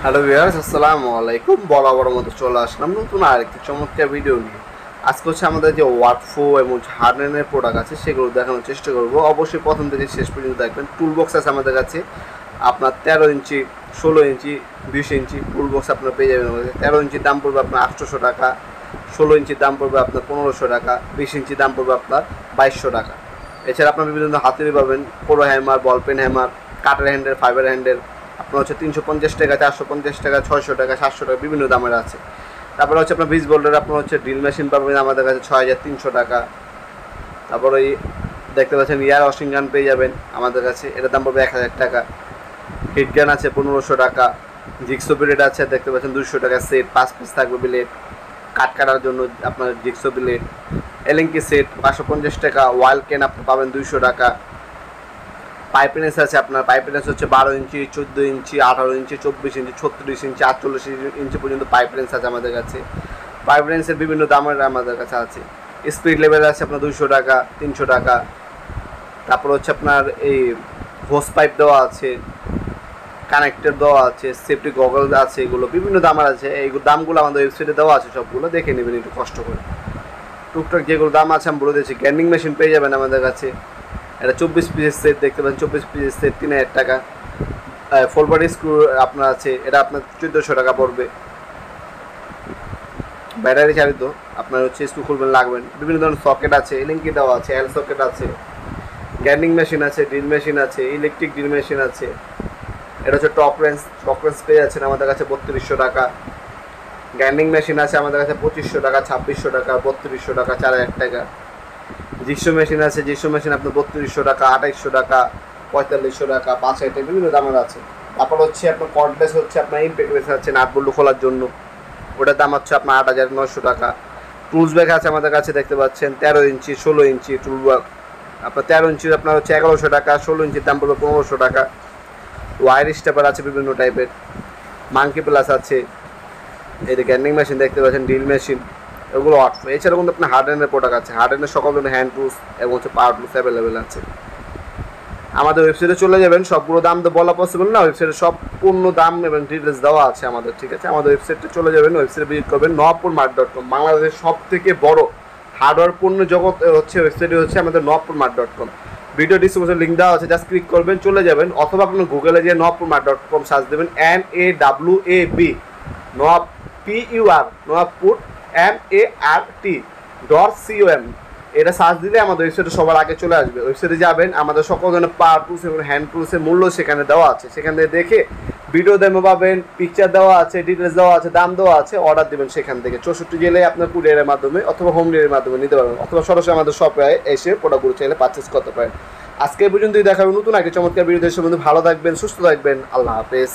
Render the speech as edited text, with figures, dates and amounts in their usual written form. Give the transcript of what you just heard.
Hello viewers, আসসালামু আলাইকুম। বরাবর মতো চলে আসলাম নতুন আরেকটি চমৎকার ভিডিও নিয়ে। আজকে হচ্ছে আমাদের যে ওয়ার্কফো এবং হার্ডেনের প্রোডাক্ট আছে সেগুলো দেখানোর চেষ্টা করব। অবশ্যই প্রথম থেকে শেষ পর্যন্ত দেখবেন। টুলবক্স আছে আমাদের কাছে আপনার 13 ইঞ্চি, 16 ইঞ্চি, 20 ইঞ্চি টুলবক্স আপনার পেয়ে যাবেন। 13 ইঞ্চির দাম পড়বে আপনার 800 টাকা, 16 ইঞ্চির দাম পড়বে আপনার 1500 টাকা, 20 ইঞ্চির দাম পড়বে আপনার 2200 টাকা। এছাড়া আপনার বিভিন্ন হাতুড়ি পাবেন, পোড়ো হ্যামার, বলপেন হ্যামার, কাটার হ্যান্ডেল, ফাইবার হ্যান্ডেল আপনার হচ্ছে 350 টাকা, 450 টাকা, 600 টাকা, 700 টাকা বিভিন্ন দামের আছে। তারপরে হচ্ছে আপনার বিজ বোল্ডার আপনার হচ্ছে ড্রিল মেশিন পাবেন আমাদের কাছে 6300 টাকা। তারপরে ওই দেখতে পাচ্ছেন ইয়ার ওয়াশিং গান পেয়ে যাবেন আমাদের কাছে, এটার দাম পড়বে 1000 টাকা। হিট গান আছে 1500 টাকা। জিক্সো ব্লেড আছে দেখতে পাচ্ছেন 200 টাকা সেট, 5 পিস থাকবে ব্লেড কাট কাটার জন্য আপনার জিক্সো ব্লেড। এলিঙ্কি সেট 550 টাকা। ওয়াইল কেন আপনি পাবেন 200 টাকা। পাইপেনেস আছে আপনার, পাইপেনেস হচ্ছে 12 ইঞ্চি, 14 ইঞ্চি, 18 ইঞ্চি, 24 ইঞ্চি, 36 ইঞ্চি, 48 ইঞ্চি পর্যন্ত পাইপেনেস আছে আমাদের কাছে। পাইপেনেসের বিভিন্ন দামের আমাদের কাছে আছে। স্পিড লেভেল আছে আপনার 200 টাকা, 300 টাকা। তারপর হচ্ছে আপনার এই হোস পাইপ দেওয়া আছে, কানেক্টর দেওয়া আছে, সেফটি গগল আছে, এগুলো বিভিন্ন দামের আছে। এইগুলো দামগুলো আমাদের ওয়েবসাইটে দেওয়া আছে, সবগুলো দেখে নেবেন একটু কষ্ট করে। টুকটাক যেগুলো দাম আছে আমি বলে দিচ্ছি। গ্যান্ডিং মেশিন পেয়ে যাবেন আমাদের কাছে, এটা 24 পিসের সেট দেখতে পাচ্ছেন, 24 পিসের সেট 3000 টাকা। ফুল বডি স্ক্রু আপনার আছে, এটা আপনার 1400 টাকা পড়বে। ব্যাটারি চালিত আপনার হচ্ছে স্ক্রু খুলবেন লাগবেন। বিভিন্ন ধরনের সকেট আছে, লিঙ্কি দেওয়া আছে, এল সকেট আছে, গ্যান্ডিং মেশিন আছে, ড্রিল মেশিন আছে, ইলেকট্রিক ড্রিল মেশিন আছে। এটা হচ্ছে টপ রেঞ্জ পেয়ে যাচ্ছেন আমাদের কাছে 3200 টাকা। গ্যান্ডিং মেশিন আছে আমাদের কাছে 2500 টাকা, 2600 টাকা, 3200 টাকা, 4000 টাকা। জিক্সো মেশিন আছে, জিক্সো মেশিন আপনার 3200 টাকা, 2800 টাকা, 4500 টাকা, 5000 টাকা বিভিন্ন দামের আছে। তারপর হচ্ছে আপনার কর্ডলেস হচ্ছে আপনার ইমপ্যাক্ট বেস আছে নাট বল্টু খোলার জন্য, ওটার দাম হচ্ছে আপনার 8900 টাকা। টুলস ব্যাগ আছে আমাদের কাছে দেখতে পাচ্ছেন 13 ইঞ্চি, 16 ইঞ্চি টুল ব্যাগ আপনার 13 ইঞ্চি আপনার হচ্ছে 1100 টাকা, 16 ইঞ্চির দাম পড়বে 1500 টাকা। ওয়ার স্টেপার আছে বিভিন্ন টাইপের, মাঙ্কি প্লাস আছে, এই যে গ্যান্ডিং মেশিন দেখতে পাচ্ছেন, ড্রিল মেশিন, এগুলো আটশো। এছাড়া কিন্তু আপনার হার্ডেনের প্রোডাক্ট আছে, হার্ডেনের সকল ধরনের হ্যান্ড টুলস এবং হচ্ছে পাওয়ার টুলস অ্যাভেলেবেল আছে। আমাদের ওয়েবসাইটে চলে যাবেন, সবগুলো দাম তো বলা পসিবল না, ওয়েবসাইটে সব পূর্ণ দাম এবং ডিটেলস দেওয়া আছে আমাদের, ঠিক আছে। আমাদের ওয়েবসাইটে চলে যাবেন, ওয়েবসাইটে ভিজিট করবেন নওয়াবপুরমার্ট.com। বাংলাদেশের সব থেকে বড় হার্ডওয়্যার পণ্য জগৎ হচ্ছে ওয়েবসাইটে হচ্ছে আমাদের নওয়াবপুরমার্ট.com। ভিডিও ডিসক্রিপশনে লিঙ্ক দেওয়া আছে, জাস্ট ক্লিক করবেন চলে যাবেন, অথবা আপনার গুগলে গিয়ে নওয়াবপুরমার্ট.com সার্চ দেবেন, NAWAB নওয়াব PUR নওয়াবপুর MART.com এটা সার্চ দিলে আমাদের ওয়েবসাইটে সবার আগে চলে আসবে। ওয়েবসাইটে যাবেন, আমাদের সকল ধরনের পাওয়ার টুলস এবং হ্যান্ড টুলসের মূল্য সেখানে দেওয়া আছে, সেখান থেকে দেখে ভিডিও ডেমো পাবেন, পিকচার দেওয়া আছে, ডিটেলস দেওয়া আছে, দাম দেওয়া আছে, অর্ডার দেবেন সেখান থেকে। 64 জেলায় আপনার কুরিয়ারের মাধ্যমে অথবা হোম ডেলিভারির মাধ্যমে নিতে পারবেন, অথবা সরাসরি আমাদের শপে এসে প্রোডাক্টগুলো চাইলে পারচেস করতে পারেন। আজকে এই পর্যন্তই, দেখাবেন নতুন একটা চমৎকার ভিডিও। দেশের মধ্যে ভালো থাকবেন, সুস্থ থাকবেন, আল্লাহ হাফেজ।